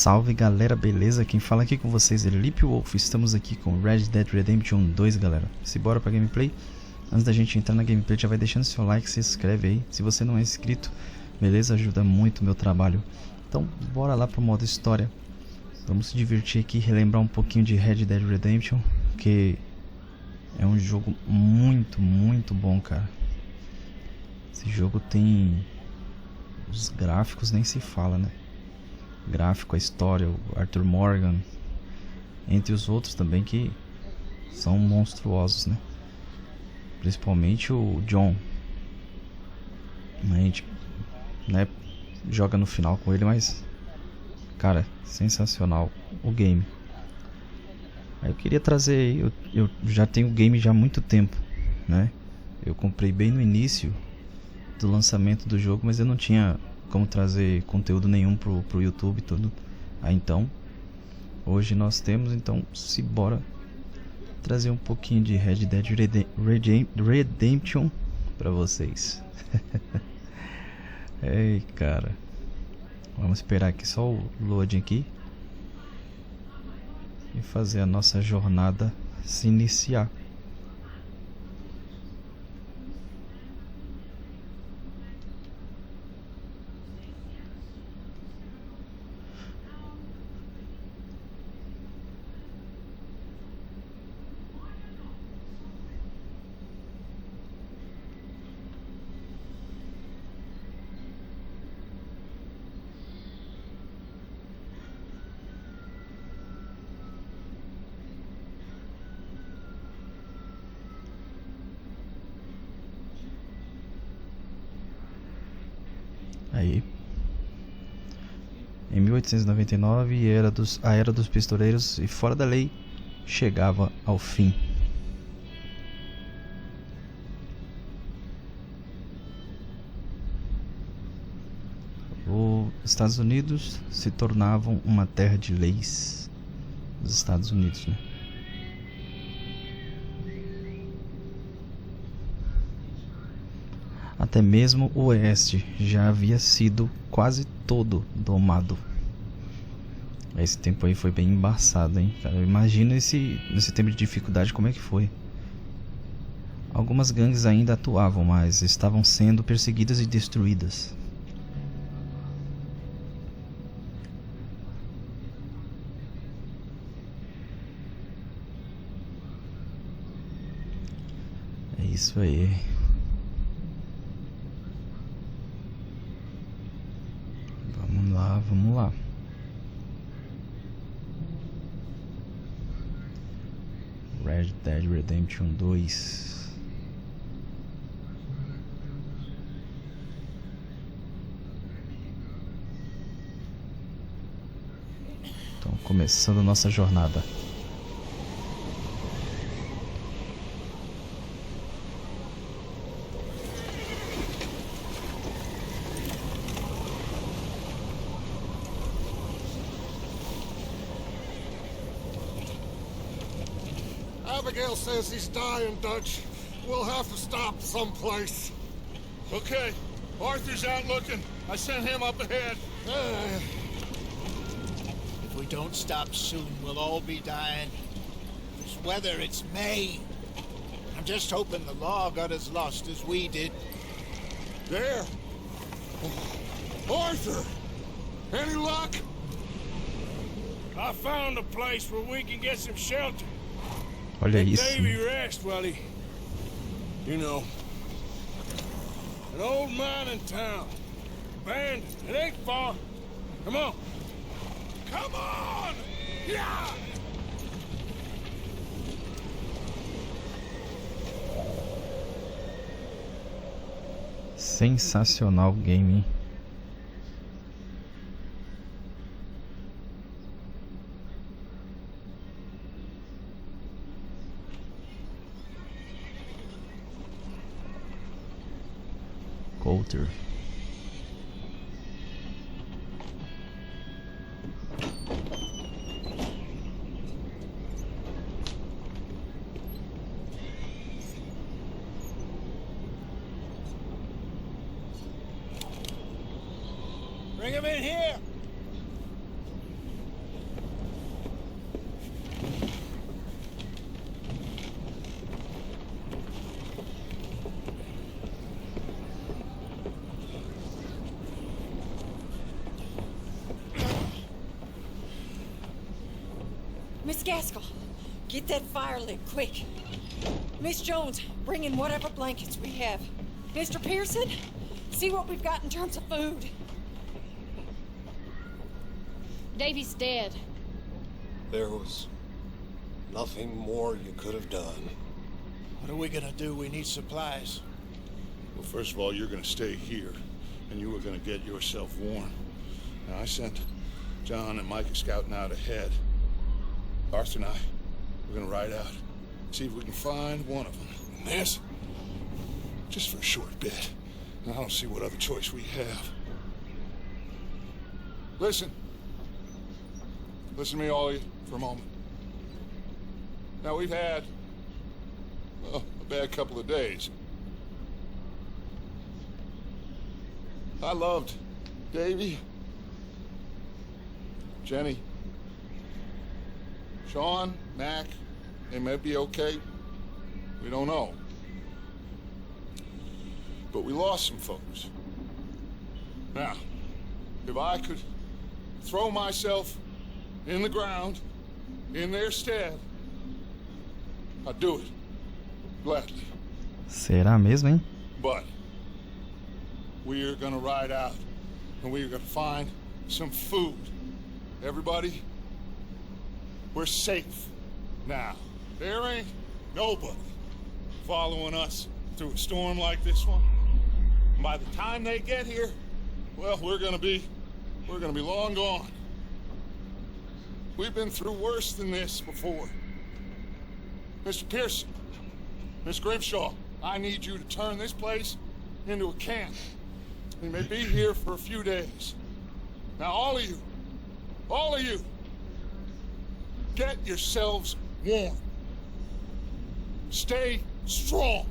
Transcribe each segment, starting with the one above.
Salve galera, beleza? Quem fala aqui com vocês é lipewolf. Estamos aqui com Red Dead Redemption 2, galera. Simbora pra gameplay. Antes da gente entrar na gameplay, já vai deixando seu like, se inscreve aí. Se você não é inscrito, beleza? Ajuda muito o meu trabalho. Então, bora lá pro modo história. Vamos se divertir aqui, relembrar um pouquinho de Red Dead Redemption, que é um jogo muito bom, cara. Esse jogo tem... os gráficos nem se fala, né? Gráfico, a história, o Arthur Morgan, entre os outros também que são monstruosos, né? Principalmente o John. A gente, né, joga no final com ele, mas cara, sensacional o game. Aí eu queria trazer, eu já tenho o game já há muito tempo, né? Eu comprei bem no início do lançamento do jogo, mas eu não tinha como trazer conteúdo nenhum pro YouTube e tudo. Aí então, hoje nós temos, então se bora trazer um pouquinho de Red Dead Redemption pra vocês. Ei, cara, vamos esperar aqui só o loading aqui e fazer a nossa jornada se iniciar. Aí, em 1899, a era dos pistoleiros e fora da lei chegava ao fim. Os Estados Unidos se tornavam uma terra de leis. Os Estados Unidos, né? Até mesmo o oeste já havia sido quase todo domado. Esse tempo aí foi bem embaçado, hein, cara? Imagina nesse tempo de dificuldade como é que foi. Algumas gangues ainda atuavam, mas estavam sendo perseguidas e destruídas. É isso aí. Vamos lá. Red Dead Redemption 2. Então, começando a nossa jornada. Abigail says he's dying, Dutch. We'll have to stop someplace. Okay. Arthur's out looking. I sent him up ahead. If we don't stop soon, we'll all be dying. This weather, it's May. I'm just hoping the law got as lost as we did. There. Arthur! Any luck? I found a place where we can get some shelter. Olha Let isso. Davy rest while he... You know. An old mining town. Abandoned. It ain't far. Come on. Come on! Yeah! Sensacional game, hein? Coulter. Bring him in here. Miss Gaskell, get that fire lit quick. Miss Jones, bring in whatever blankets we have. Mr. Pearson, see what we've got in terms of food. Davy's dead. There was nothing more you could have done. What are we gonna do? We need supplies. Well, first of all, you're gonna stay here, and you are gonna get yourself warm. Now, I sent John and Mike scouting out ahead. Arthur and I, we're gonna ride out, see if we can find one of them. And this, just for a short bit. And I don't see what other choice we have. Listen. Listen to me, all of you, for a moment. Now, we've had, well, a bad couple of days. I loved Davy, Jenny, Sean, Mac. They may be okay. We don't know. But we lost some folks. Now, if I could throw myself in the ground, in their stead, I'd do it. Gladly. Será mesmo, hein? But we are gonna ride out, and we are gonna find some food. Everybody, we're safe now. There ain't nobody following us through a storm like this one. And by the time they get here, well, we're gonna be long gone. We've been through worse than this before. Mr. Pearson, Miss Grimshaw, I need you to turn this place into a camp. We may be here for a few days. Now, all of you, get yourselves warm. Stay strong.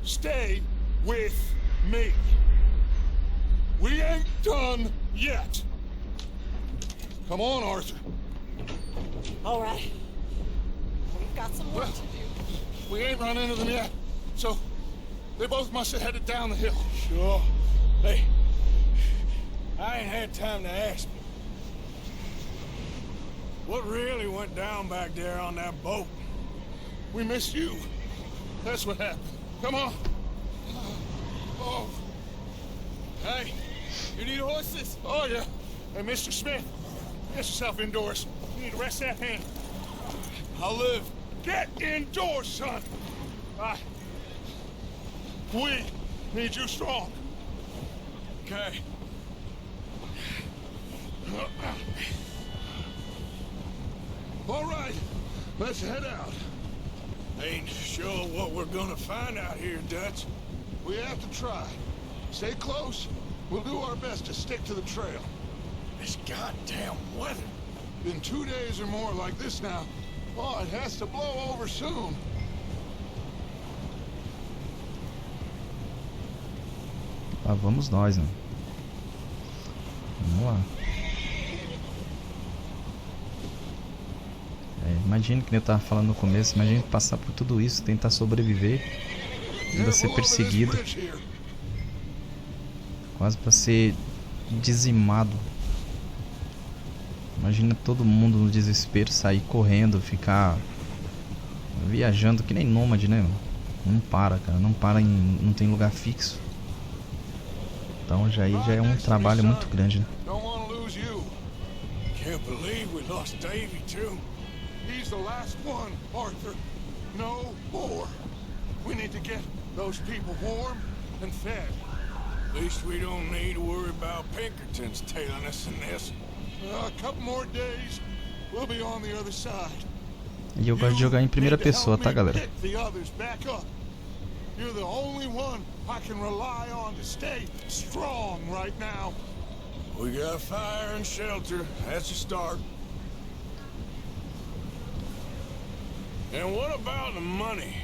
Stay with me. We ain't done yet. Come on, Arthur. All right. We've got some work to do. We ain't run into them yet, so they both must have headed down the hill. Sure. Hey, I ain't had time to ask you. What really went down back there on that boat? We missed you. That's what happened. Come on. Oh. Hey, you need horses? Oh, yeah. Hey, Mr. Smith, get yourself indoors. You need to rest that hand. I'll live. Get indoors, son. We need you strong. Okay. All right, let's head out. Ain't sure what we're gonna find out here, Dutch. We have to try. Stay close. We'll do our best to stick to the trail. This goddamn weather. Been 2 days or more like this now. Oh, it has to blow over soon. Lá vamos nós, né? Vamos lá. Imagina que eu tava falando no começo, imagina passar por tudo isso, tentar sobreviver, ainda ser perseguido, quase para ser dizimado. Imagina todo mundo no desespero, sair correndo, ficar viajando que nem nômade, né? Não para, cara, não para, não tem lugar fixo. Então já é um trabalho muito grande, né? Can't believe we lost Davy too. He's the last one, Arthur. No more. We need to get those people warm and fed. At least we don't need to worry about Pinkertons tailing us in this. A couple more days, we'll be on the other side. E eu gosto de jogar em primeira pessoa, tá, galera? You're the only one I can rely on to stay strong right now. We got fire and shelter. That's a start. And what about the money?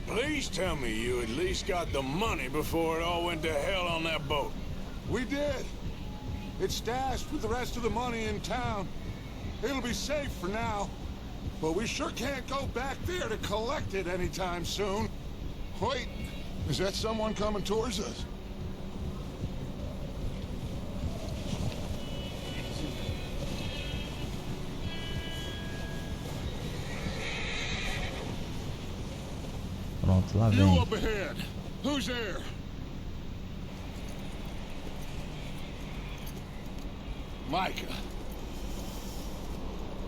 Please tell me you at least got the money before it all went to hell on that boat. We did. It's stashed with the rest of the money in town. It'll be safe for now. But we sure can't go back there to collect it anytime soon. Wait, is that someone coming towards us? Pronto, lá You vem. up ahead. Who's there? Micah.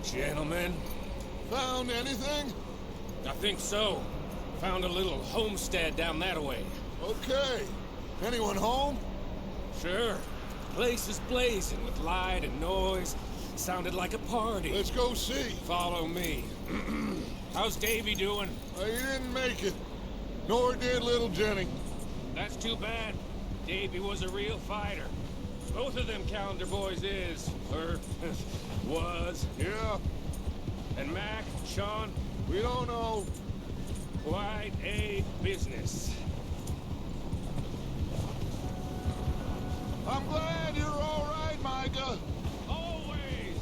Gentlemen, Found anything? I think so. Found a little homestead down that way. Okay. Anyone home? Sure. Place is blazing with light and noise. Sounded like a party. Let's go see. Follow me. How's Davy doing? He didn't make it. Nor did little Jenny. That's too bad. Davy was a real fighter. Both of them calendar boys is, or was. Yeah, And Mac, Sean, we don't know. quite a business. I'm glad you're all right, Micah. Always.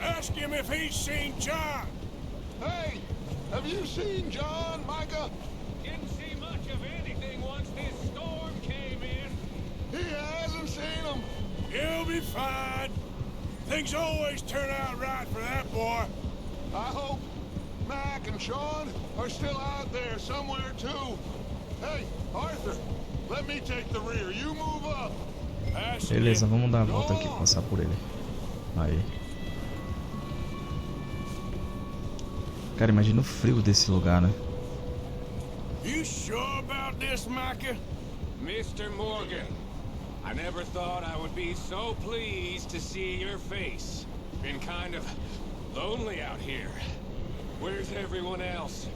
ask him if he's seen John. Hey, have you seen John, Micah? Didn't see much of anything once this storm came in. He hasn't seen him. He'll be fine. Things always turn out right for that boy. I hope Mac and Sean are still out there somewhere, too. Hey, Arthur, let me take the rear. You move up. Beleza, vamos dar a volta aqui, passar por ele. Aí. Cara, imagina o frio desse lugar, né? You sure about this, Micah? Mr. Morgan, I never thought I would be so pleased to see your face. Been kind of lonely out here. Where's everyone else?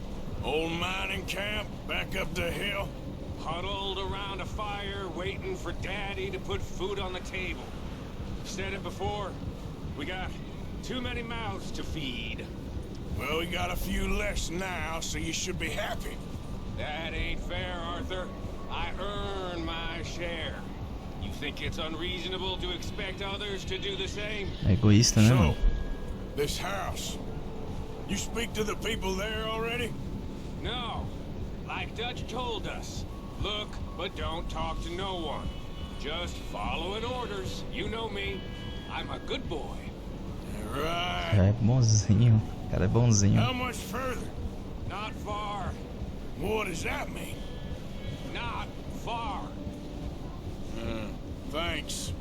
Old mining camp back up the hill. Huddled around a fire, waiting for Daddy to put food on the table. Said it before, we got too many mouths to feed. Well, we got a few less now, so you should be happy. That ain't fair, Arthur. I earn my share. You think it's unreasonable to expect others to do the same? É egoísta, né, So, mano? this house. You speak to the people there already? No. Like Dutch told us. Look, but don't talk to no one. Just following orders. You know me. I'm a good boy. Right. É bonzinho. O cara é bonzinho. How much further? Not far. What does that mean? Not far. Thanks.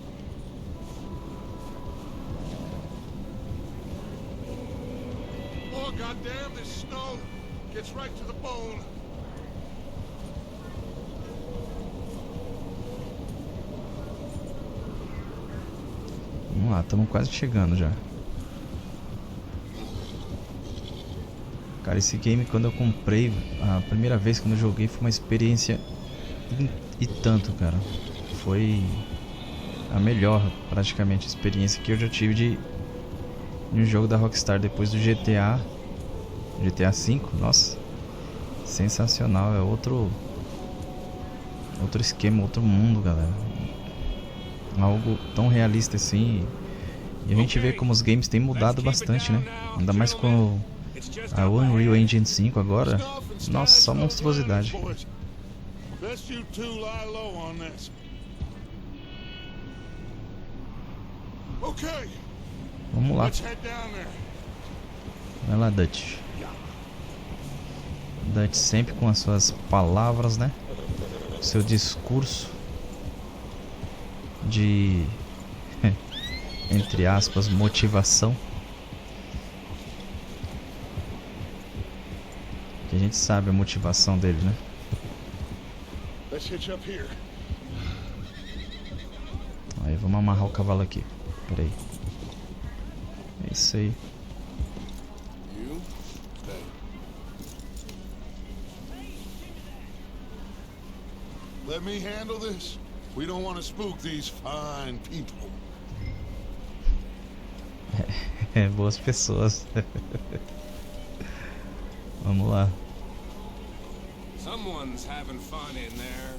Oh, goddamn, this snow gets right to the bone. Vamos lá, estamos quase chegando já. Cara, esse game quando eu comprei, a primeira vez que eu joguei foi uma experiência e tanto, cara. Foi a melhor, praticamente, experiência que eu já tive de um jogo da Rockstar depois do GTA V. Nossa, sensacional, é outro esquema, outro mundo, galera. Algo tão realista assim. E a gente vê como os games têm mudado bastante, né? Ainda mais com a Unreal Engine 5 agora. Nossa, só monstruosidade. Best you two lie low on this. Okay, Vamos lá. let's head down there. Vai lá, Dutch. Dutch sempre com as suas palavras, né? Seu discurso de entre aspas motivação, que a gente sabe a motivação dele, né? Let's hitch up here. Aí vamos amarrar o cavalo aqui. Pera aí. É isso aí. You stay. Let me handle this. We don't want to spook these fine people. É, boas pessoas. Vamos lá. Someone's having fun in there.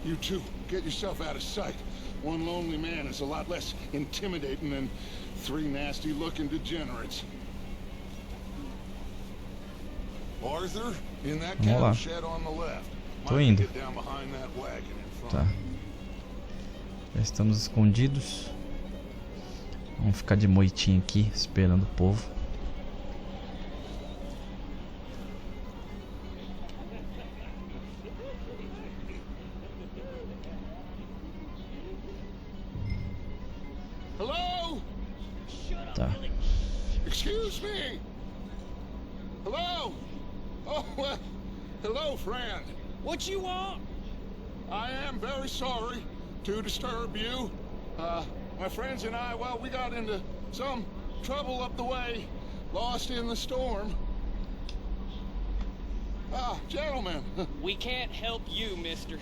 You two, get yourself out of sight. One lonely man is a lot less intimidating than three nasty-looking degenerates. Arthur, in that Vamos lá. cattle shed on the left. Tô Mike, indo. get down behind that wagon in front. Tá. Já estamos escondidos. Vamos ficar de moitinho aqui, esperando o povo. Tá. Excuse me. Hello? Oh, well, hello, friend. What you want? I am very sorry to disturb you. My friends and I, well, we got into some trouble up the way, lost in the storm. Ah, gentlemen. We can't help you, mister.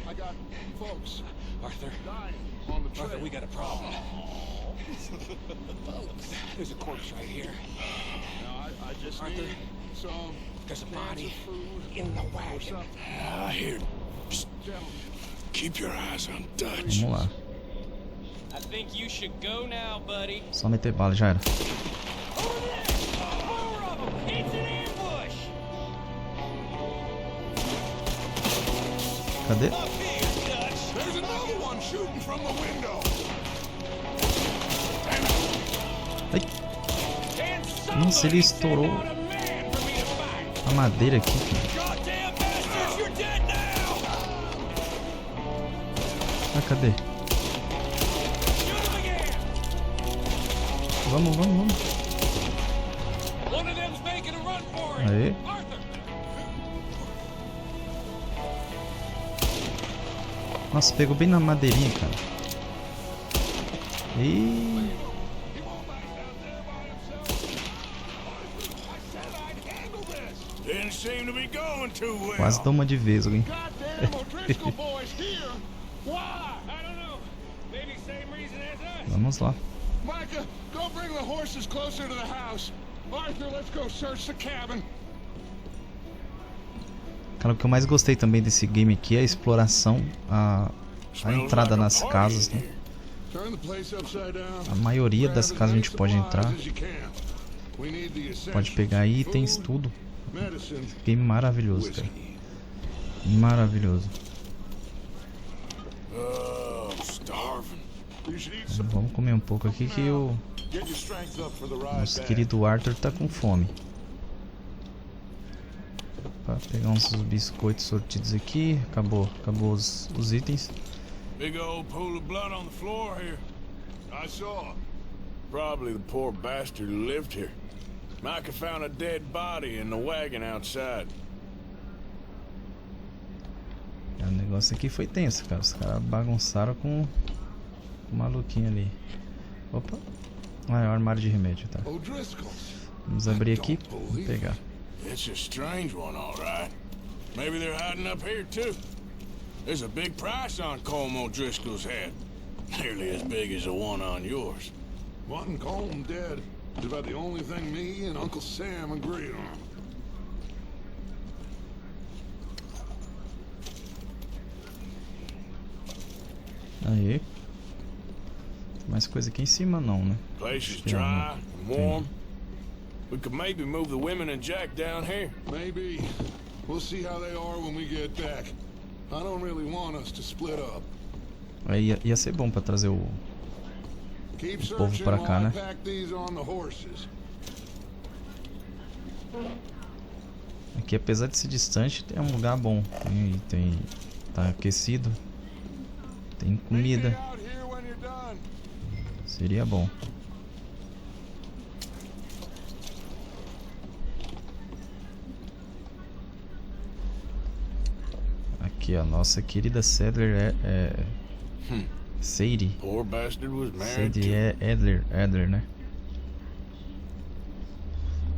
I got folks Arthur, dying on the trail. Arthur, we got a problem. There's a corpse right here. Now, I just Arthur, need some there's a cans body of food in the or wagon. something. Here. Psst. Gentlemen. Keep your eyes on Dutch. Vamos lá. I think you should go now, buddy. Só meter bala, já era. Over there! More of them! It's an ambush! Cadê? Up here, Dutch! There's another one shooting from the window. Ai. Can Nossa, ele estourou somebody send out a man for me to fight? a madeira aqui, cara. Goddamn bastards, you're dead now! Ah, cadê? Shoot him again! Vamos, vamos, vamos. One of them's making a run for it! Aê. Arthur! Nossa, pegou bem na madeirinha, cara. E Didn't seem to be going too well. quase dou uma de vez, hein? Goddamn O'Driscoll boys here. Why? I don't know. Maybe same reason as us. Vamos lá. Micah, go bring the horses closer to the house. Arthur, let's go search the cabin. Cara, o que eu mais gostei também desse game aqui é a exploração, a entrada nas casas, né? Turn the place upside down. A maioria das Grab as casas a many gente pode supplies entrar, as you can. We need the pode essentials. pegar itens, Food, tudo. medicine, Game maravilhoso, cara. Maravilhoso. Oh, I'm starving. you should eat some. Vamos comer um pouco aqui que o Get your strength up for the ride nosso back. querido Arthur tá com fome. Pra pegar uns biscoitos sortidos aqui. Acabou os itens. Big old pool of blood on the floor here. I saw. Probably the poor bastard who lived here. Micah found a dead body in the wagon outside. O negócio aqui foi tenso, cara. Os caras bagunçaram com o maluquinho ali. Opa. Ah, é o armário de remédio, tá. O'Driscoll's. Vamos abrir aqui e pegar. It's a strange one, all right. Maybe they're hiding up here, too. There's a big price on Colm O'Driscoll's head. Nearly as big as the one on yours. Wanting Colm dead is about the only thing me and Uncle Sam agree on. Aí. Tem mais coisa aqui em cima não, né? Place is Yeah, dry and warm. We could maybe move the women and Jack down here. Maybe. We'll see how they are when we get back. I don't really want us to split up. Aí ia ser bom pra trazer o Keep povo searching pra while cá, I né? pack these on the horses. Aqui, apesar de ser distante, é um lugar bom. Tá aquecido. Tem Meet me comida. out here when you're done. Seria bom. Aqui, a nossa querida Sadler Sadie. Poor bastard was married Sadie to. é Adler, né?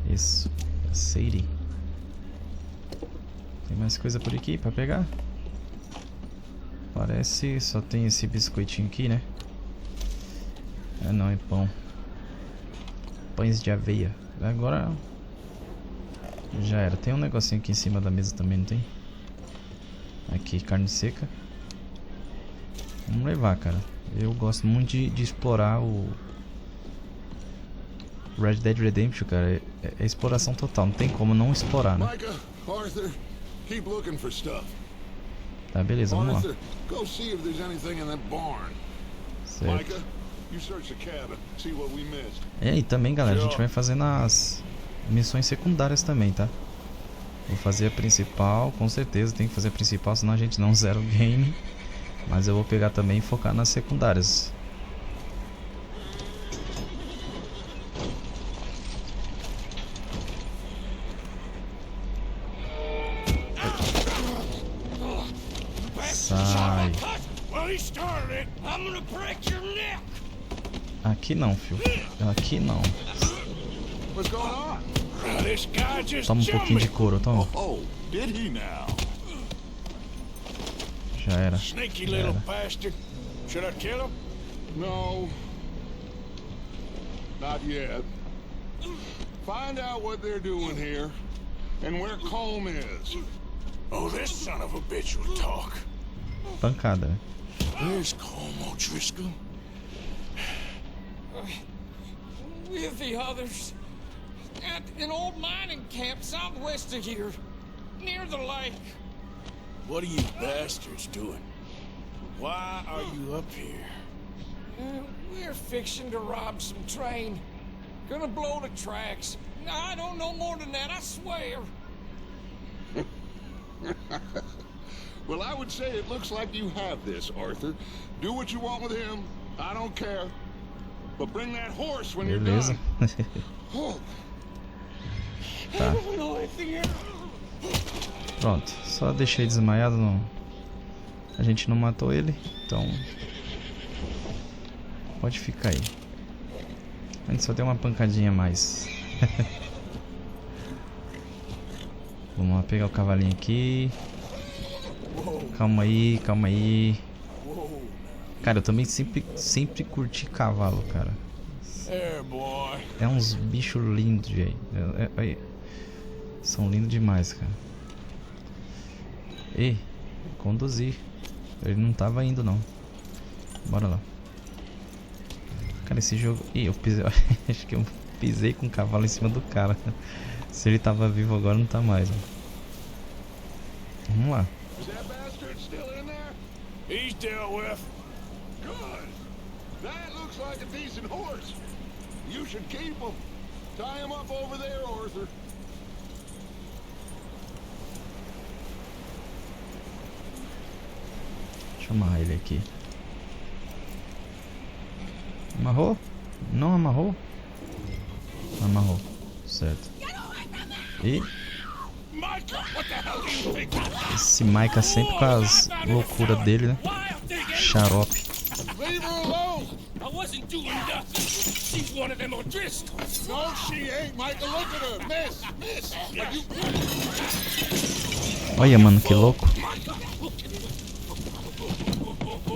Isso, Sadie. Tem mais coisa por aqui pra pegar? Parece só tem esse biscoitinho aqui, né? Ah, não, é pão. Pães de aveia. Agora já era. Tem um negocinho aqui em cima da mesa também, não tem? Aqui, carne seca. Vamos levar, cara. Eu gosto muito de explorar o Red Dead Redemption, cara. É exploração total. Não tem como não explorar, né? Micah, Arthur, keep looking for stuff. Tá, beleza, vamos lá. Arthur, go see if there's anything in that barn. Certo. Micah, you search the cabin, see what we missed. E também, galera, a gente vai fazendo as missões secundárias também, tá? Vou fazer a principal, com certeza tem que fazer a principal, senão a gente não zera o game. Mas eu vou pegar também e focar nas secundárias. started it, I'm gonna break your neck. Aqui não, filho. Aqui não. What's going on? This guy just Toma um pouquinho de couro, toma. Oh, did he now? Já era. Sneaky Já little era. bastard. Should I kill him? No. Not yet. Find out what they're doing here and where Colm is. Oh, this son of a bitch will talk. Pancada, né? Where's Colm O'Driscoll? With the others. At an old mining camp southwest of here. Near the lake. What are you bastards doing? Why are you up here? We're fixing to rob some train. Gonna blow the tracks. I don't know more than that, I swear. Well, I would say it looks like you have this, Arthur. Do what you want with him. I don't care. But bring that horse when you're Beleza. done. Oh. Tá. Pronto. Só deixei desmaiado. Não... A gente não matou ele. Então... Pode ficar aí. A gente só deu uma pancadinha a mais. Vamos lá pegar o cavalinho aqui. Calma aí, calma aí. Cara, eu também sempre curti cavalo, cara. É uns bichos lindos, velho. São lindos demais, cara. Ei, conduzir. Ele não tava indo, não. Bora lá. Cara, esse jogo... Ih, eu pisei... Acho que eu pisei com o cavalo em cima do cara. Se ele tava vivo agora, não tá mais. Ó. Vamos lá. He's dealt with. Good. That looks like a decent horse. You should keep him. Tie him up over there, Arthur. Deixa eu amarrar ele aqui. Amarrou? Não amarrou? Amarrou. Certo. E... Esse Micah sempre com as loucuras dele, né? Xarope. Leave her alone. I wasn't doing nothing. She's one of them O'Driscolls. No, she ain't, Micah. Look at her. Miss. Are you... Olha, mano, que louco.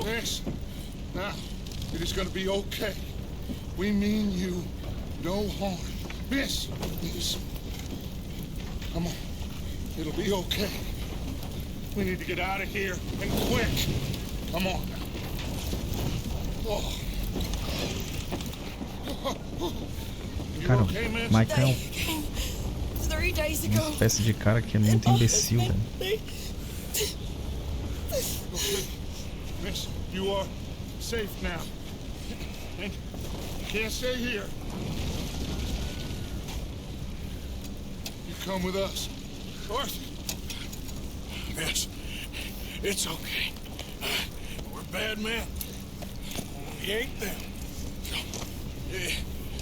Miss. Now, it is gonna be okay. We mean you no harm. Miss. Come on. It'll be okay. We need to get out of here, and quick. Come on. Oh. Cara, o Micah é uma 3 days ago. espécie de cara que é muito imbecil, velho. Miss, you are safe now. And you can't stay here. You come with us. Arthur. Miss, it's okay. We're bad men. We ain't them.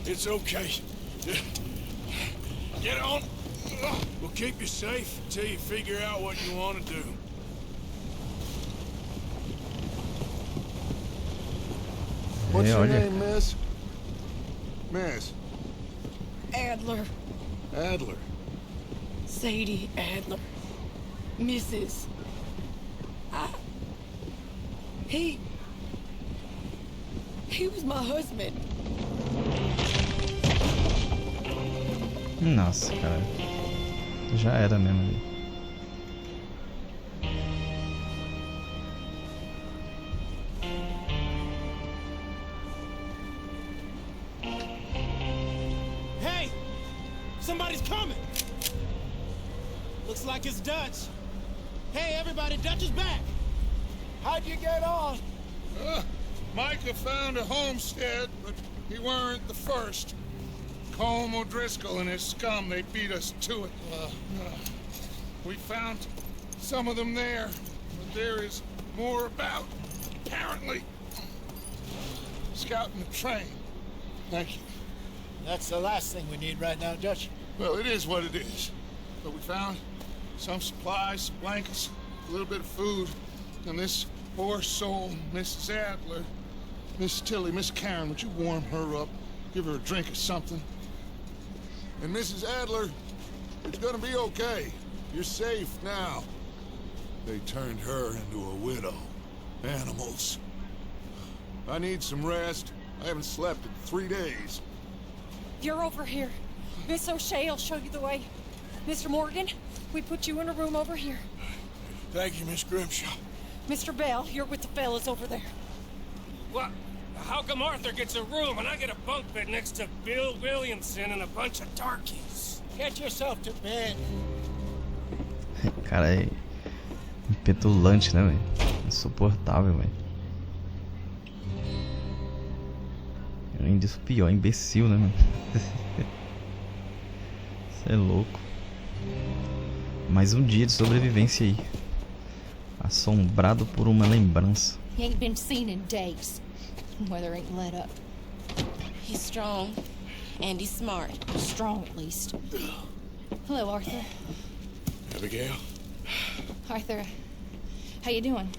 It's okay. Get on. We'll keep you safe until you figure out what you want to do. What's your name, miss? Miss? Adler. Adler. Sadie Adler. Mrs. He was my husband. Nossa, cara. Já era mesmo ali. Hey! Somebody's coming! Looks like it's Dutch. Hey, everybody, Dutch is back! How'd you get on? Micah found a homestead, but he weren't the first. Colm O'Driscoll and his scum, they beat us to it. We found some of them there, but there is more about, apparently. Scouting the train. Thank you. That's the last thing we need right now, Dutch. Well, it is what it is. But we found some supplies, some blankets, a little bit of food, and this Poor soul, Mrs. Adler. Miss Tilly, Miss Karen, would you warm her up? Give her a drink or something? And Mrs. Adler, it's gonna be okay. You're safe now. They turned her into a widow. Animals. I need some rest. I haven't slept in 3 days. You're over here. Miss O'Shea will show you the way. Mr. Morgan, we put you in a room over here. Thank you, Miss Grimshaw. Mr. Bell, you're with the fellas over there. What? How come Arthur gets a room and I get a bunk bed next to Bill Williamson and a bunch of darkies? Get yourself to bed. Cara, é petulante, né, velho? Insuportável, velho. Além disso, pior, imbecil, né, mano? Você é louco. Mais um dia de sobrevivência aí. Assombrado por uma lembrança. He ain't been seen in days. Weather ain't let up. He's strong, and he's smart. Strong, at least. Hello, Arthur. Abigail? Arthur, how you doing?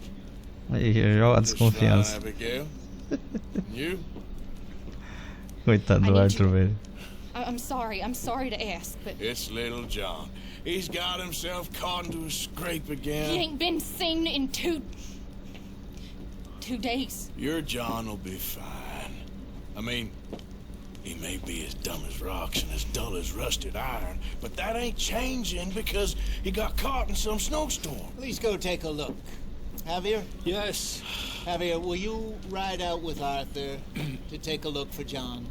Aí, já a desconfiança. Abigail? You? Coitado do Arthur, velho. I'm sorry to ask, but... It's little John. He's got himself caught into a scrape again. He ain't been seen in two days. Your John will be fine. I mean, he may be as dumb as rocks and as dull as rusted iron, but that ain't changing because he got caught in some snowstorm. Please go take a look. Javier? Yes. Javier, will you ride out with Arthur to take a look for John?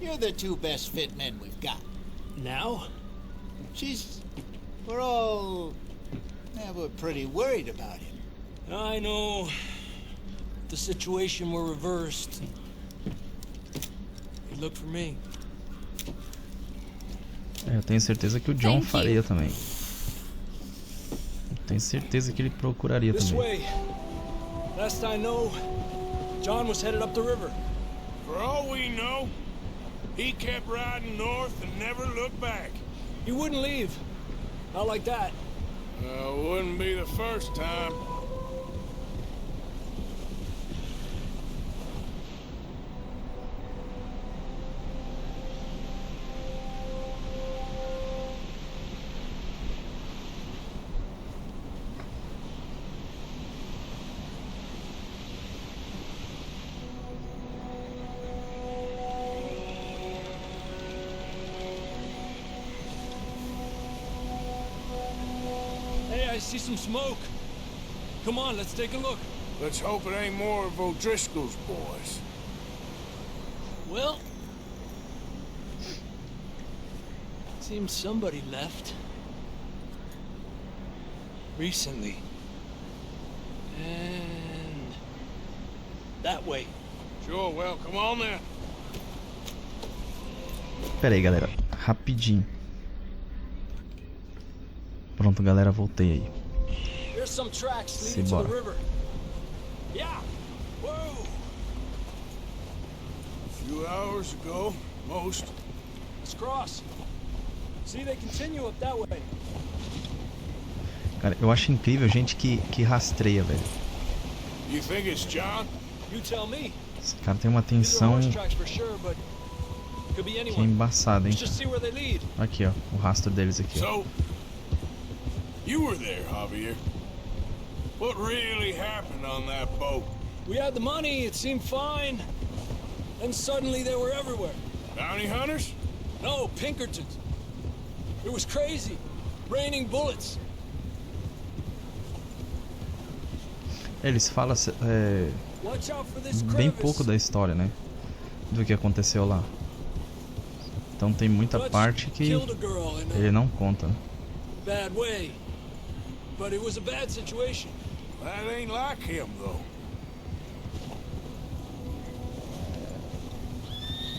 You're the two best fit men we've got. Now? We're pretty worried about him. I know. The situation were reversed. He looked for me. Eu tenho certeza que o John faria também. Eu tenho certeza que ele procuraria This também. way. Last I know, John was headed up the river. For all we know, he kept riding north and never looked back. He wouldn't leave. Not like that. Wouldn't be the first time. I see some smoke. Come on, let's take a look. Let's hope it ain't more of O'Driscoll's boys. Well, seems somebody left. Recently. And that way. Sure, well, come on then. Pera aí, galera. Rapidinho. Pronto, galera, voltei aí. There's some tracks leading to the river. Yeah. Whoa. A few hours ago, most. Let's cross. See, they continue up that way. Cara, eu acho incrível gente que rastreia, velho. You think it's John? You tell me. Esse cara tem uma atenção que é embaçada, hein? Aqui, ó, o rastro deles aqui, ó. So, you were there, Javier. What really happened on that boat? We had the money, it seemed fine. Then suddenly they were everywhere. Bounty hunters? No, Pinkertons. It was crazy. Raining bullets. Eles falam bem pouco da história, né? Do que aconteceu lá. Então tem muita parte que ele não conta, né? Bad way. But it was a bad situation. That ain't like him, though.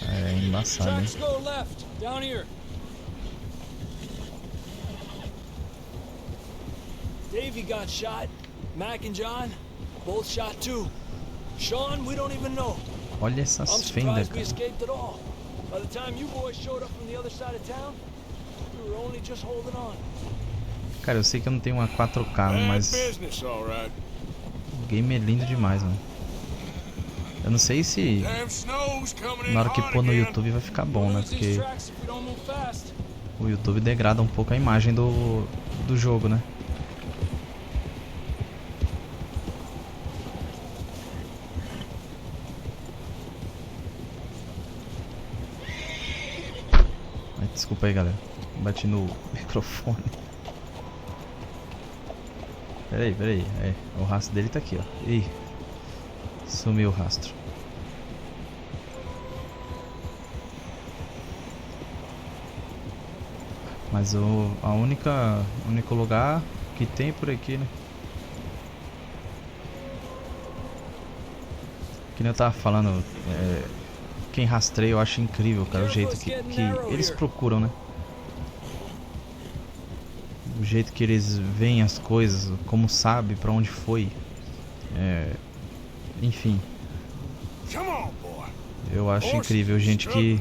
É embaçado, hein? Tracks go left, down here. Davey got shot. Mac and John, both shot too. Sean, we don't even know. Olha essas fendas, we escaped at all. By the time you boys showed up from the other side of town, we were only just holding on. Cara, eu sei que eu não tenho uma 4K, mas game é lindo demais, mano. Eu não sei se na hora que pôr no YouTube vai ficar bom, né? Porque o YouTube degrada um pouco a imagem do jogo, né? Ai, desculpa aí, galera. Bati no microfone. Peraí. É, o rastro dele tá aqui, ó. Ih, sumiu o rastro. Mas o único lugar que tem por aqui, né? Que nem eu tava falando, quem rastreia eu acho incrível, cara, o jeito que eles procuram, né? O jeito que eles veem as coisas, como sabe pra onde foi. Enfim. Eu acho incrível gente que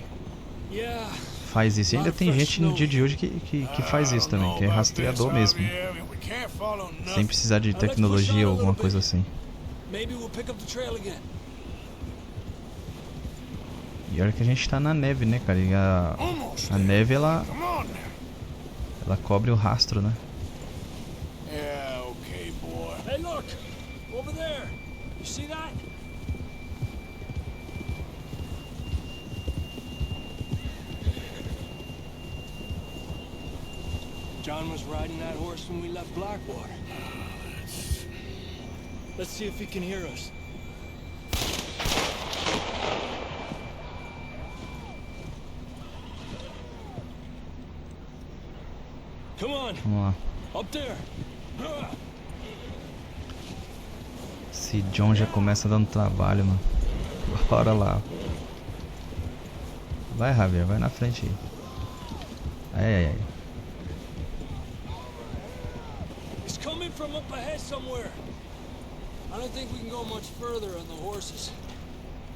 faz isso. E ainda tem gente no dia de hoje que faz isso também, que é rastreador mesmo. Sem precisar de tecnologia ou alguma coisa assim. E olha que a gente tá na neve, né, cara? E a neve, ela cobre o rastro, né? Hey, look! Over there! You see that? John was riding that horse when we left Blackwater. Let's see if he can hear us. Come on. Vamos lá. Up there. Esse John já começa dando trabalho, mano. Bora lá. Vai, Javier, vai na frente aí. Ai. It's coming from up ahead somewhere. I don't think we can go much further on the horses.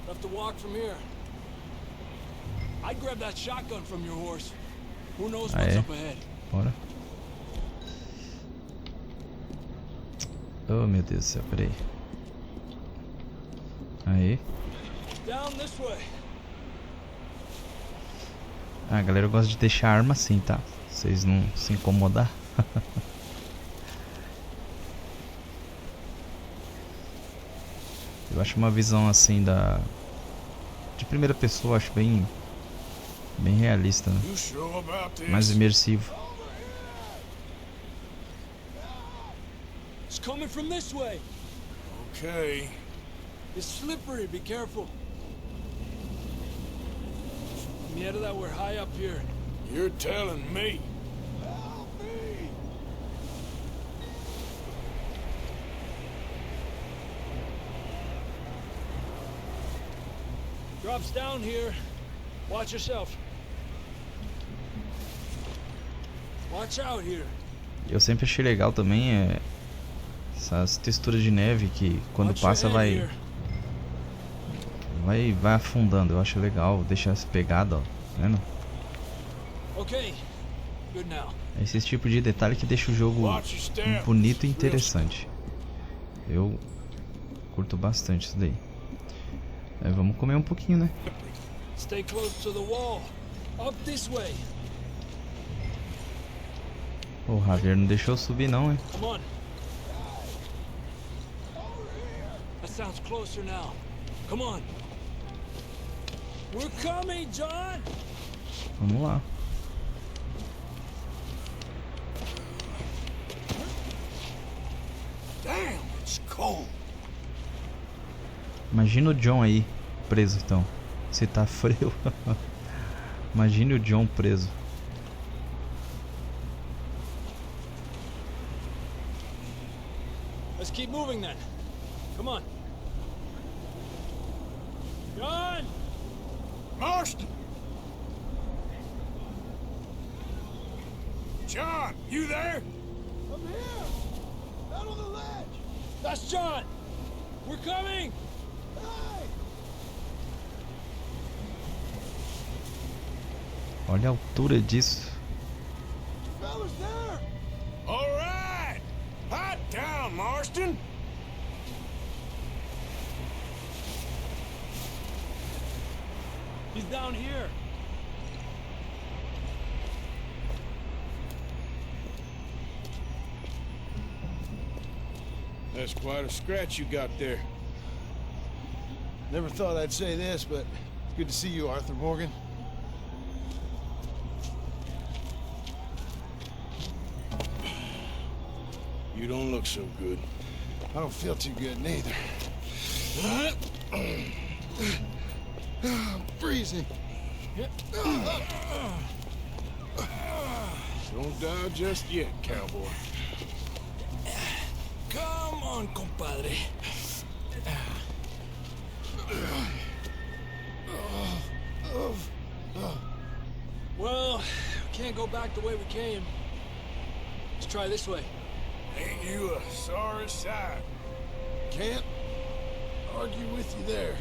We'll have to walk from here. I'd grab that shotgun from your horse. Who knows what's up ahead? Bora. Oh, meu Deus do céu, peraí. Aí. Down this way. Ah, galera, eu gosto de deixar a arma assim, tá? Vocês não se incomodar. Eu acho uma visão assim de primeira pessoa, acho bem realista, né? Mais imersivo. It's coming from this way. Okay. It's slippery, be careful. Mierda that we're high up here. You're telling me. Help me! Drops down here. Watch yourself. Watch out here. Eu sempre achei legal também essas texturas de neve que quando passa vai afundando. Eu acho legal, deixa as pegadas, ó, tá vendo? Okay. Good now. Esse tipo de detalhe que deixa o jogo bonito e interessante. Eu curto bastante isso daí. Vamos comer um pouquinho, né? Stay close to the wall. Up this way. O Javier não deixou eu subir não, hein? Come on. That sounds closer now. Come on. We're coming, John. Vamos lá. Damn, it's cold. Imagina o John aí preso, então. Se tá frio. Imagine o John preso. Let's keep moving then. Come on. John! Marston! John, you there? I'm here! Out on the ledge! That's John! We're coming! Hey! Olha a altura disso. Fellas there! All right! Hot down, Marston! He's down here. That's quite a scratch you got there. Never thought I'd say this, but it's good to see you, Arthur Morgan. You don't look so good. I don't feel too good neither. I'm freezing. Don't die just yet, cowboy. Come on, compadre. Well, we can't go back the way we came. Let's try this way. Ain't you a sorry sight? Can't argue with you there.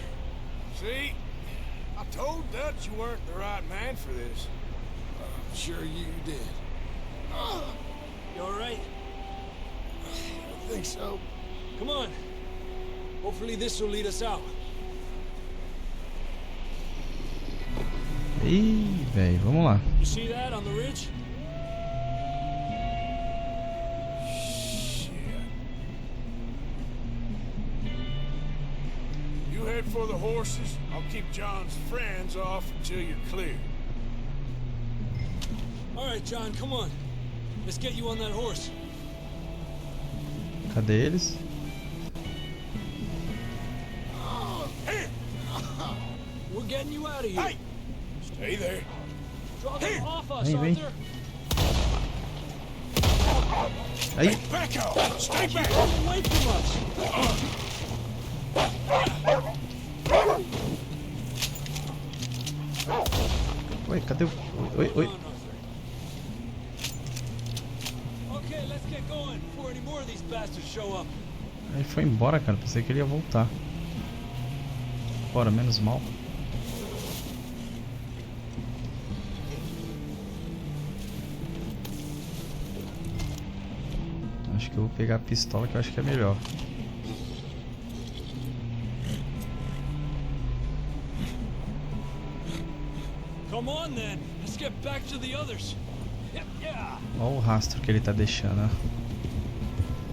See? I told Dutch you weren't the right man for this. I'm sure you did. You all right? I think so. Come on. Hopefully this will lead us out. Ih, velho, vamos lá. You see that on the ridge? You head for the horses. I'll keep John's friends off until you're clear. All right, John, come on. Let's get you on that horse. Cadê eles? We're getting you out of here. Hey! Stay there. Draw them off us, Vem. Arthur. Aí. Back out! Stay back! Get away from us. Oi, cadê o... Oi, oi. Okay, let's get going before any more of these bastards show up. Ele foi embora, cara. Pensei que ele ia voltar. Bora, menos mal. Acho que eu vou pegar a pistola, que eu acho que é melhor. Come on then. Let's get back to the others. Yeah. Olha o rastro que ele tá deixando, ó.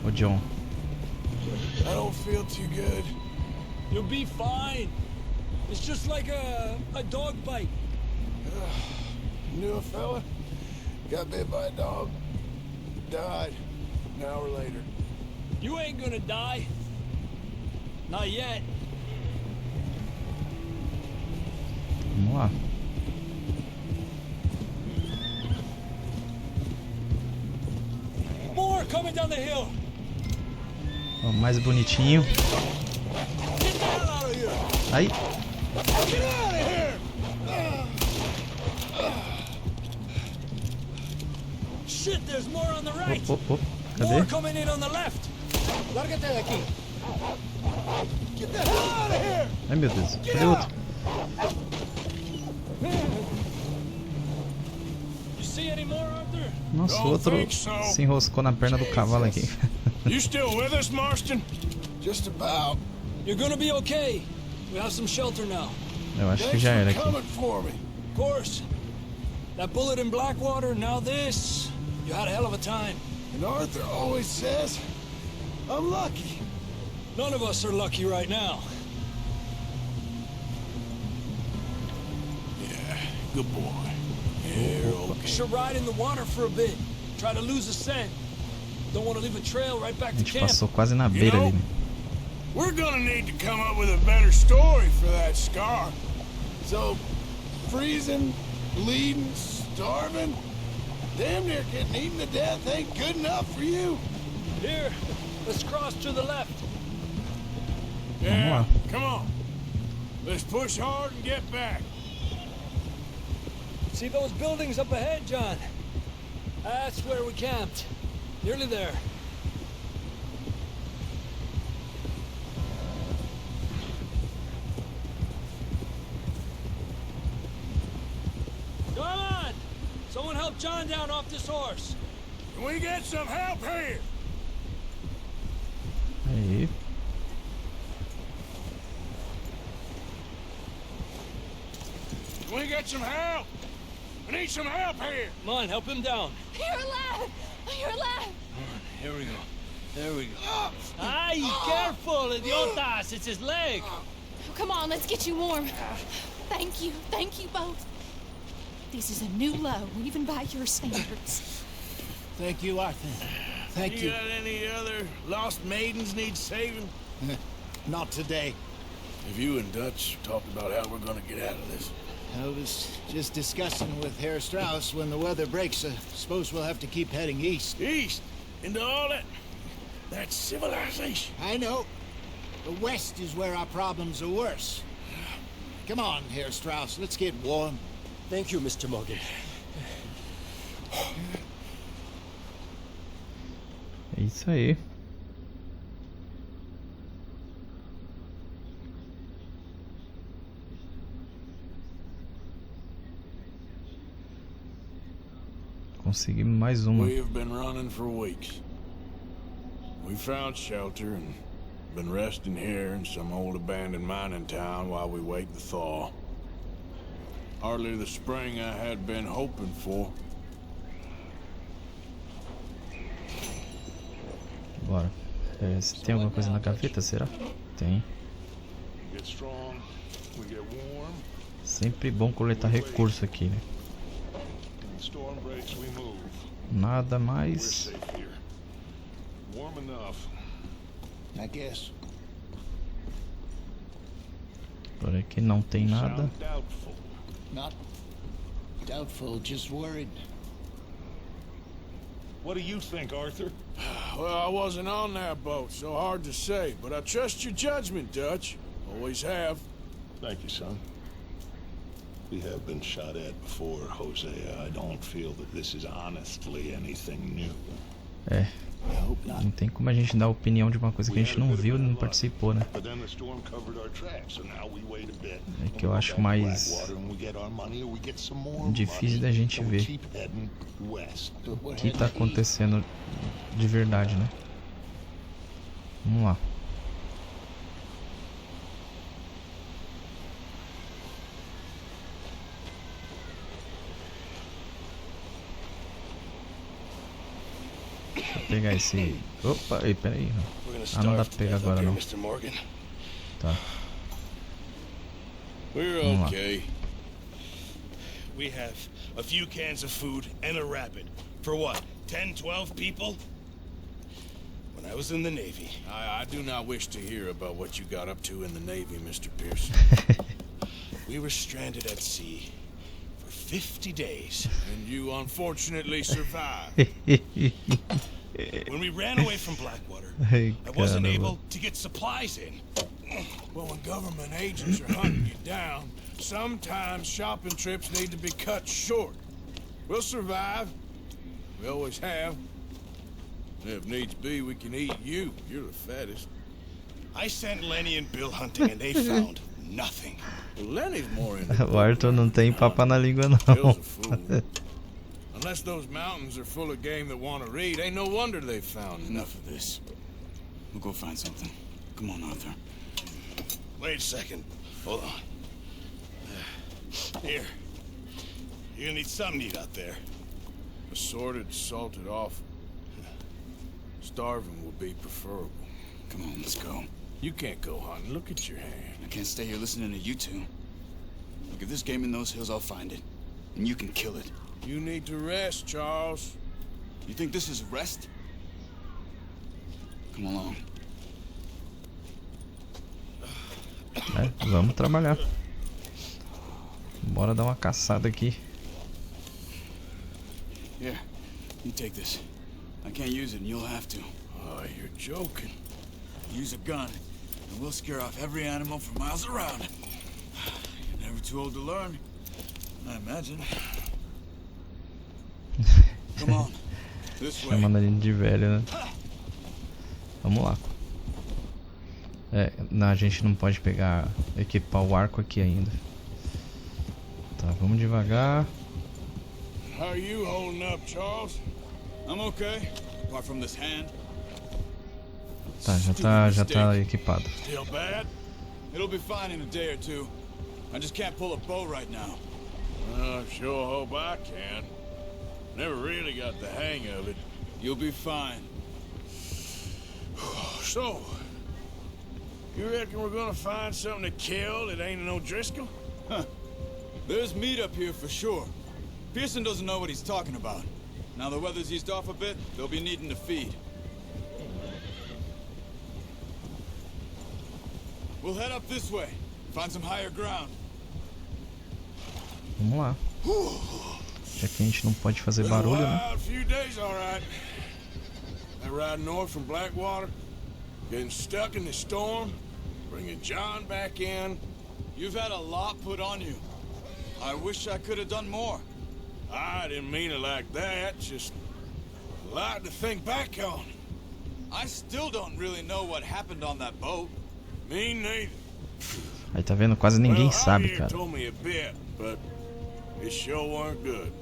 O John. I don't feel too good. You'll be fine. It's just like a dog bite. Knew a fella? Got bit by a dog. Died an hour later. You ain't gonna die. Not yet. Vamos lá. More coming down the hill. Ó, mais bonitinho. Get the hell out of here! Aí. Get out of here! Shit, there's more on the right. Op, op, op. More Cadê? coming in on the left. Lárgate de aquí! Get the hell out of here! Ai, meu Deus. Cadê o outro? You see any more, Arthur? Nossa, o Don't outro think so. se enroscou na perna do cavalo aqui. You still with us, Marston? Just about. You're gonna be okay. We have some shelter now. Eu acho que já era aqui. Coming for me. Of course. That bullet in Blackwater, now this. You had a hell of a time. And Arthur always says, I'm lucky. None of us are lucky right now. Yeah, good boy. You're okay. Should ride in the water for a bit. Try to lose the scent. Don't want to leave a trail right back A to gente camp. passou quase na beira ali. Né? We're gonna need to come up with a better story for that scar. So, freezing, bleeding, starving, damn near getting eaten to death ain't good enough for you. Here, let's cross to the left. Yeah, come on. Let's push hard and get back. See those buildings up ahead, John? That's where we camped. Nearly there. Come on! Someone help John down off this horse. Can we get some help here? Aí. Can we get some help? I need some help here. Come on, help him down. You're alive! You're alive! Here we go. There we go. Ay, careful, idiotas! It's his leg. Oh, come on, let's get you warm. Thank you both. This is a new low, even by your standards. Thank you, Arthur. Thank you. Got any other lost maidens need saving? Not today. Have you and Dutch talked about how we're gonna get out of this? I was just discussing with Herr Strauss when the weather breaks. I suppose we'll have to keep heading east. East? Into all that civilization. I know. The west is where our problems are worse. Come on, Herr Strauss. Let's get warm. Thank you, Mr. Morgan. É isso aí. Conseguimos mais uma. We have been running for weeks. We found shelter and been resting here in some old abandoned mining town while we wait the thaw. Hardly the spring I had been hoping for. Bora. Se tem alguma coisa na gaveta, será? Tem. Get strong, we get warm. Sempre bom coletar recurso aqui, né? When the storm breaks, we move. Nada We're mais. safe here. Warm enough. I guess. Por aqui não tem nada. Sound doubtful. Not doubtful, just worried. What do you think, Arthur? Well, I wasn't on that boat, so hard to say, but I trust your judgment, Dutch. Always have. Thank you, son. We have been shot at before, Hosea. I don't feel that this is honestly anything new. É. Não tem como a gente dar opinião de uma coisa que a gente não viu e não participou, né? É que eu acho mais difícil da gente ver o que tá acontecendo de verdade, né? Vamos lá. Vou pegar esse... Opa, peraí. Ah, não dá pra pegar agora não. Tá. We're Vamos lá. okay. We have a few cans of food and a rabbit. For what, 10, 12 people? When I was in the Navy. I do not wish to hear about what you got up to in the Navy, Mr. Pearson. We were stranded at sea for 50 days. And you unfortunately survived. When we ran away from Blackwater, Ai, I wasn't caramba. able to get supplies in. Well, when government agents are hunting you down, sometimes shopping trips need to be cut short. We'll survive. We always have. If needs be, we can eat you. You're the fattest. I sent Lenny and Bill hunting and they found nothing. Well, Lenny's more into O Arthur não tem papo na língua não. Bill's a fool. Unless those mountains are full of game that want to read, ain't no wonder they found Enough of this. We'll go find something. Come on, Arthur. Wait a second. Hold on. Here. You're gonna need something to eat out there. assorted, salted offal. Starving will be preferable. Come on, let's go. You can't go hunting. Look at your hand. I can't stay here listening to you two. Look, if there's game in those hills, I'll find it. And you can kill it. You need to rest, Charles. You think this is rest? Come along. Vamos trabalhar. Bora dar uma caçada aqui. Here, you take this. I can't use it, and you'll have to. Oh, you're joking. Use a gun, and we'll scare off every animal for miles around. You're never too old to learn, I imagine. Come on, this way. Chamando a gente de velho, né? Vamos lá. Não, a gente não pode equipar o arco aqui ainda. Tá, vamos devagar. How are you holding up, Charles? I'm okay, apart from this hand. Tá, já tá equipado. Still bad? It'll be fine in a day or two. I just can't pull a bow right now. I sure hope I can. Never really got the hang of it. You'll be fine. So, you reckon we're gonna find something to kill that ain't no Driscoll? Huh. There's meat up here for sure. Pearson doesn't know what he's talking about. Now the weather's eased off a bit, they'll be needing to feed. We'll head up this way. Find some higher ground. Vamos lá. Já que a gente não pode fazer barulho, né? Few days, all right. I ride north from Blackwater, getting stuck in the storm, bringing John back in. You've had a lot put on you. I wish I could have done more. I didn't mean it like that, just a lot to think back on. I still don't really know what happened on that boat. Me neither. Aí tá vendo? Quase ninguém sabe, cara. Told me a bit, but it sure weren't good.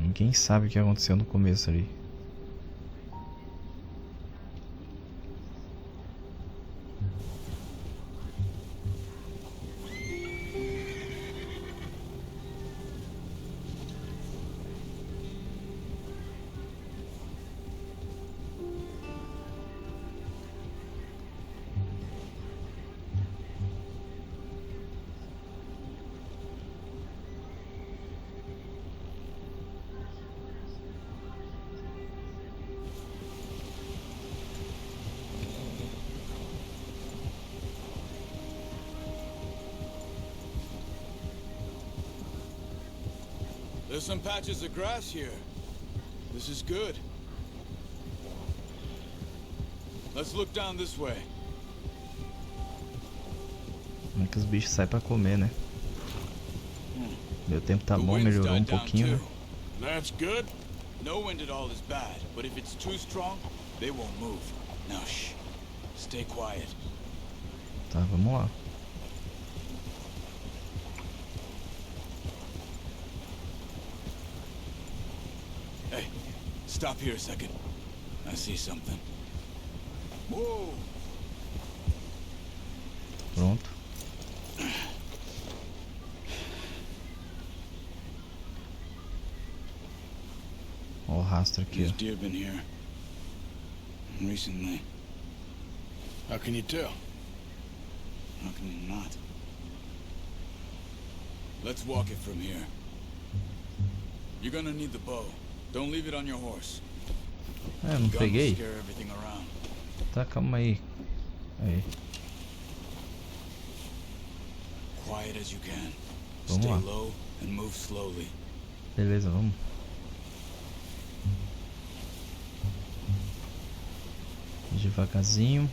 Ninguém sabe o que aconteceu no começo ali. There's some patches of grass here. This is good. Let's look down this way. Como é que os bichos saem pra comer, né? Meu tempo tá bom, melhorou um pouquinho, né? That's good. No wind at all is bad, but if it's too strong, they won't move. Now shh. Stay quiet. Tá, vamos lá. Hey, stop here a second. I see something. Whoa. Pronto. Ó o rastro aqui, There's ó. deer been here recently. How can you tell? How can you not? Let's walk it from here. You're gonna need the bow. Don't leave it on your horse. É, não peguei. Scare everything around. Tá, calma aí. Aí. Quiet as you can. Vamos Stay lá. low and move slowly. Beleza, vamos. Devagarzinho.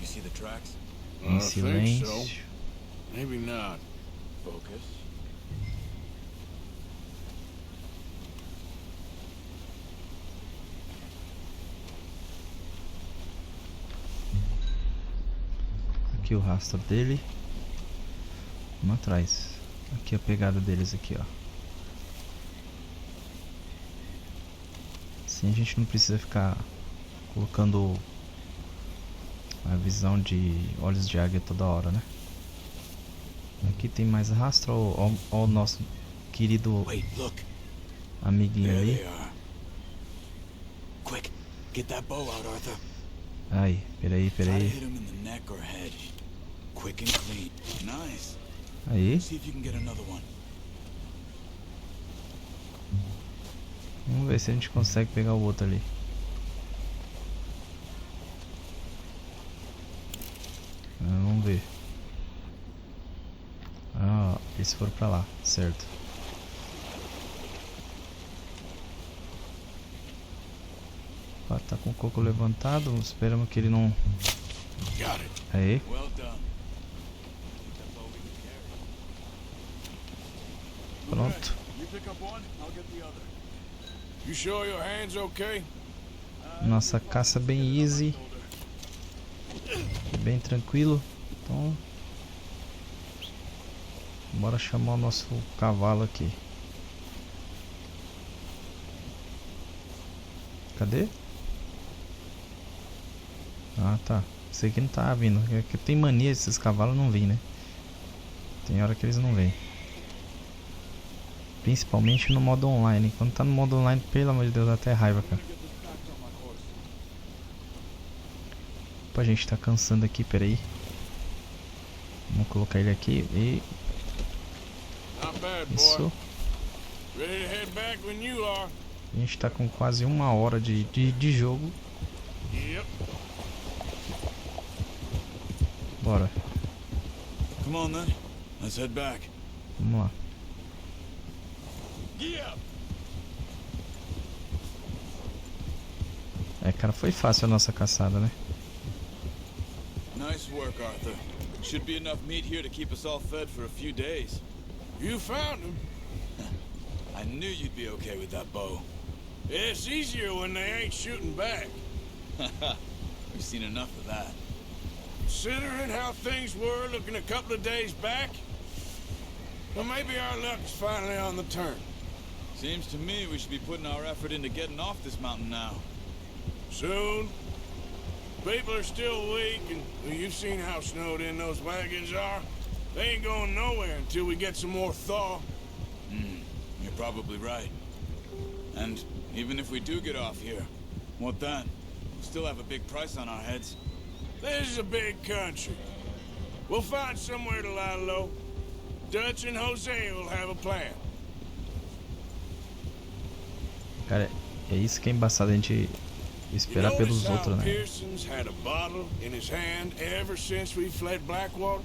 You see the tracks? Em I think silêncio. so. Maybe not. Focus. Aqui o rastro dele. Vamos atrás. Aqui a pegada deles aqui, ó. Assim a gente não precisa ficar colocando a visão de olhos de águia toda hora, né? Aqui tem mais rastro. Ó o nosso querido amiguinho ali. Quick, get that bow out, Arthur. Ai, peraí. Try to hit him in the neck or head. Quick and clean. Nice. Aí. See if you can get another one. Vamos ver se a gente consegue pegar o outro ali. Vamos ver. Ah, eles foram pra lá, certo. Ah, tá com o coco levantado, esperamos que ele não... Aí. Pronto. You sure your hand's okay? Nossa caça bem easy. Bem tranquilo. Então... bora chamar o nosso cavalo aqui. Cadê? Ah, tá. Esse aqui não tá vindo. É que tem mania esses cavalos não vir, né? Tem hora que eles não vêm. Principalmente no modo online. Quando tá no modo online, pelo amor de Deus, dá até raiva, cara. Opa, a gente tá cansando aqui, peraí. Vamos colocar ele aqui e... Isso. A gente tá com quase 1 hora de jogo. Bora. Come on then. Let's head back. Vamos lá. É, cara, foi fácil a nossa caçada, né? Nice work, Arthur. Should be enough meat here to keep us all fed for a few days. You found him. I knew you'd be okay with that bow. It's easier when they ain't shooting back. We've seen enough of that. Considering how things were looking a couple of days back, well, maybe our luck's finally on the turn. Seems to me we should be putting our effort into getting off this mountain now. Soon. People are still weak, and well, you've seen how snowed in those wagons are. They ain't going nowhere until we get some more thaw. You're probably right. And even if we do get off here, what then? We'll still have a big price on our heads. This is a big country. We'll find somewhere to lie low. Dutch and Jose will have a plan. Cara, é isso que é embaçado, a gente esperar pelos outros, né? Pearson's had a bottle in his hand ever since we fled Blackwater.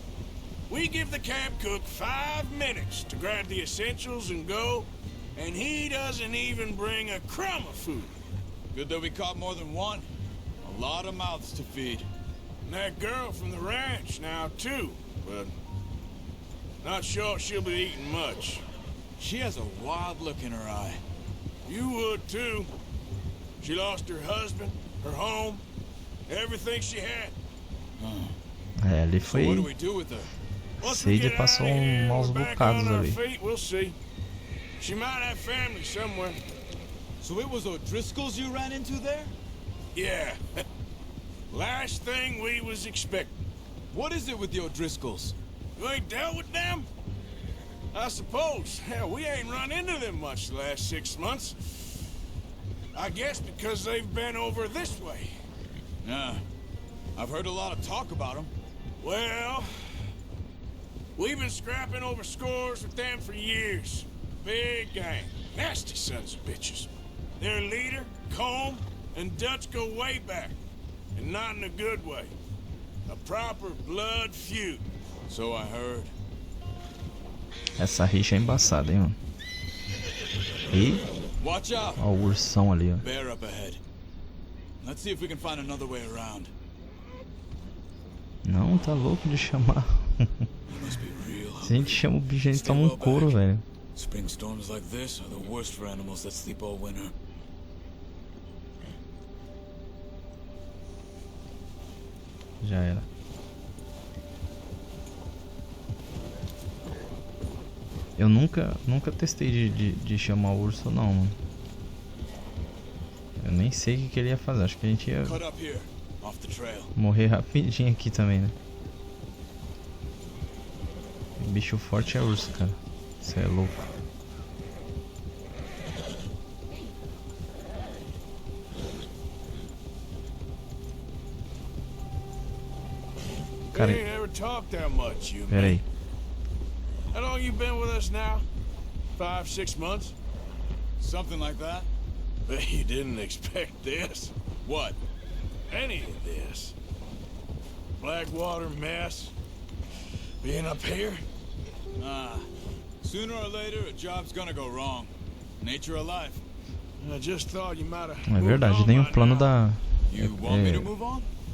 We give the camp cook 5 minutes to grab the essentials and go, and he doesn't even bring a crumb of food. Good that we caught more than one. A lot of mouths to feed. And that girl from the ranch now too, but not sure she'll be eating much. She has a wild look in her eye. You would too. She lost her husband, her home, everything she had. É, ali foi... So what do we do with her? Sage passou maus bocados ali. We'll see. She might have family somewhere. So it was O'Driscoll's you ran into there? Yeah. Last thing we was expecting. What is it with the O'Driscolls? You ain't dealt with them? I suppose. Hell, we ain't run into them much the last 6 months. I guess because they've been over this way. Yeah. I've heard a lot of talk about them. Well, we've been scrapping over scores with them for years. Big gang. Nasty sons of bitches. Their leader, Combe, and Dutch go way back. And not in a good way. A proper blood feud. So I heard. Essa rixa é embaçada, hein, mano. E... Watch out. Ó, o ursão ali, ó. Bear up ahead. Let's see if we can find another way around. Não, tá louco de chamar. Se a gente chama o bicho, a gente toma um couro, velho. Spring storms like this are the worst for animals that sleep all winter. Já era. Eu nunca testei de chamar o urso não, mano. Eu nem sei o que ele ia fazer. Acho que a gente ia morrer rapidinho aqui também, né? O bicho forte é urso, cara. Isso é louco. Cara, pera aí. How long you been with us now? 5, 6 months? Something like that. But you didn't expect this. What? Any of this. Blackwater mess. Being up here? Sooner or later a job's gonna go wrong. Nature of life. I just thought you might have. É verdade, nem o plano da...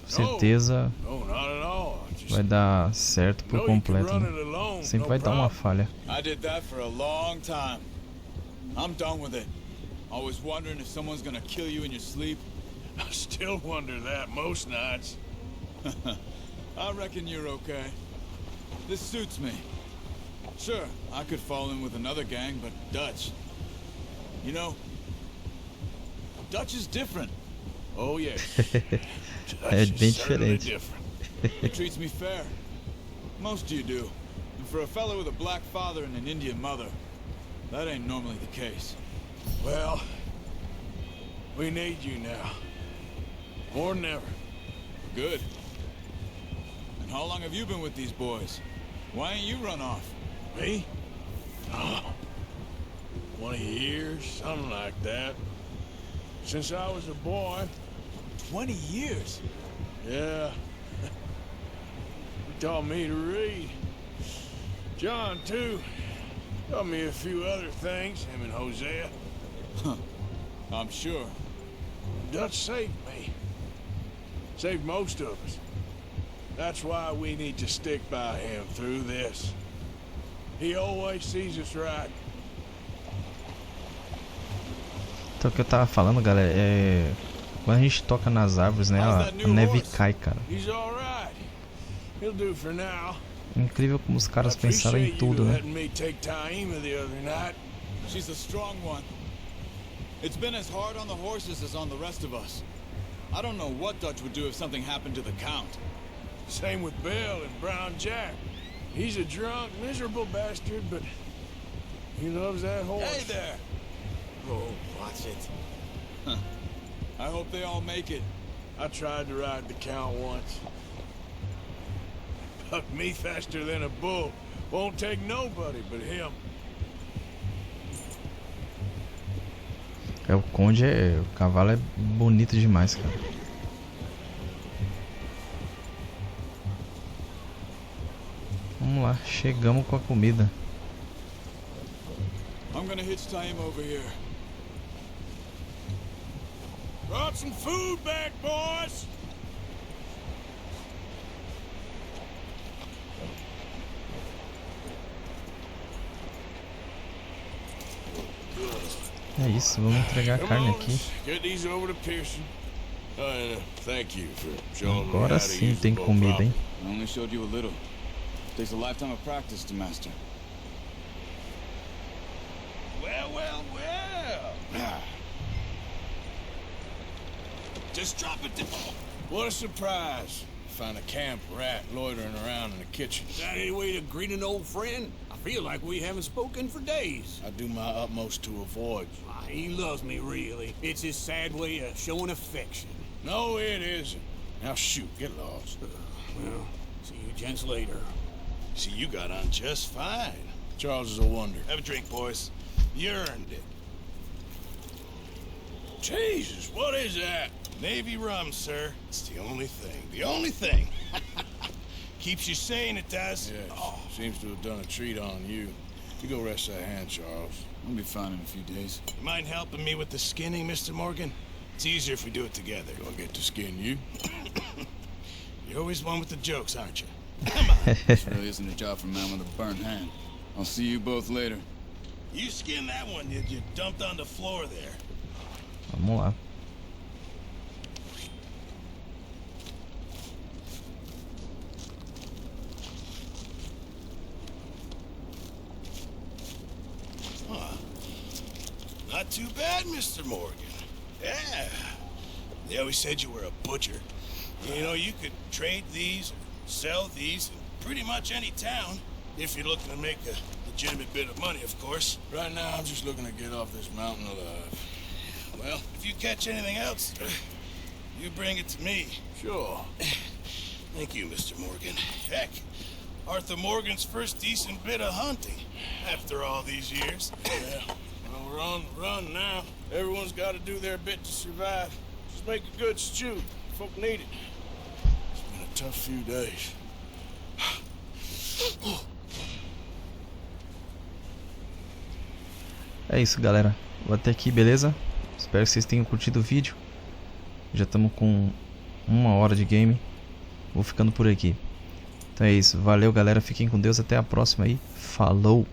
certeza vai dar certo por completo, né? Sempre vai dar uma falha. I did that for a long time. I'm done with it. Always wondering if someone's gonna kill you in your sleep. I still wonder that most nights. I reckon you're okay. This suits me. Sure, I could fall in with another gang, but Dutch... You know, Dutch is different. Oh, yes. É bem diferente. He treats me fair. Most of you do. In for a fellow with a black father and an Indian mother, that ain't normally the case. Well, we need you now. More than ever. Good. And how long have you been with these boys? Why ain't you run off? Me? Oh, 20 years, something like that. Since I was a boy. 20 years? Yeah. He taught me to read. John, too. Taught me a few other things, him and Hosea. Huh. I'm sure. Dutch saved me. Saved most of us. That's why we need to stick by him through this. He always sees us right. Então o que eu tava falando, galera, é... Quando a gente toca nas árvores, né, a neve cai, cara. É incrível como os caras pensaram em tudo, né? She's a strong one. It's been as hard on the horses as on the rest of us. I don't know what Dutch would do if something happened to the Count. Same with Bill and Brown Jack. He's a drunk, miserable bastard, but he loves that horse. Hey there! Oh, watch it. Huh. I hope they all make it. I tried to ride the Count once. Bucked me faster than a bull. Won't take nobody but him. É, o Conde é... O cavalo é bonito demais, cara. Vamos lá, chegamos com a comida. I'm gonna hitch time over here. Brought some food back, boys. É isso, vamos entregar a carne aqui. Agora sim tem comida, hein? I only showed you a little. Takes a lifetime of practice to master. Well, well, well. Just drop it. What a surprise. Find a camp rat loitering around in the kitchen. Is that any way to greet an old friend? I feel like we haven't spoken for days. I do my utmost to avoid you. He loves me, really. It's his sad way of showing affection. No, it isn't. Now shoot, get lost. Well, see you gents later. See, you got on just fine. Charles is a wonder. Have a drink, boys. You earned it. Jesus, what is that? Navy rum, sir. It's the only thing. The only thing. Keeps you sane, it does. Yes. Oh. Seems to have done a treat on you. You go rest that hand, Charles. I'll be fine in a few days. You mind helping me with the skinning, Mr. Morgan? It's easier if we do it together. Do I get to skin you? You're always one with the jokes, aren't you? Come on. This really isn't a job for a man with a burnt hand. I'll see you both later. You skinned that one you dumped on the floor there. Vamos lá. Not too bad, Mr. Morgan. Yeah. They always said you were a butcher. You know, you could trade these, sell these, in pretty much any town, if you're looking to make a legitimate bit of money, of course. Right now, I'm just looking to get off this mountain alive. Well, if you catch anything else, you bring it to me. Sure. Thank you, Mr. Morgan. Heck, Arthur Morgan's first decent bit of hunting, after all these years. Yeah. Well, we're on the run now. Everyone's got to do their bit to survive. Just make a good stew. Folk need it. It's been a tough few days. É isso, galera. Vou até aqui, beleza? Espero que vocês tenham curtido o vídeo. Já estamos com 1 hora de game. Vou ficando por aqui. Então é isso. Valeu, galera. Fiquem com Deus. Até a próxima aí. Falou!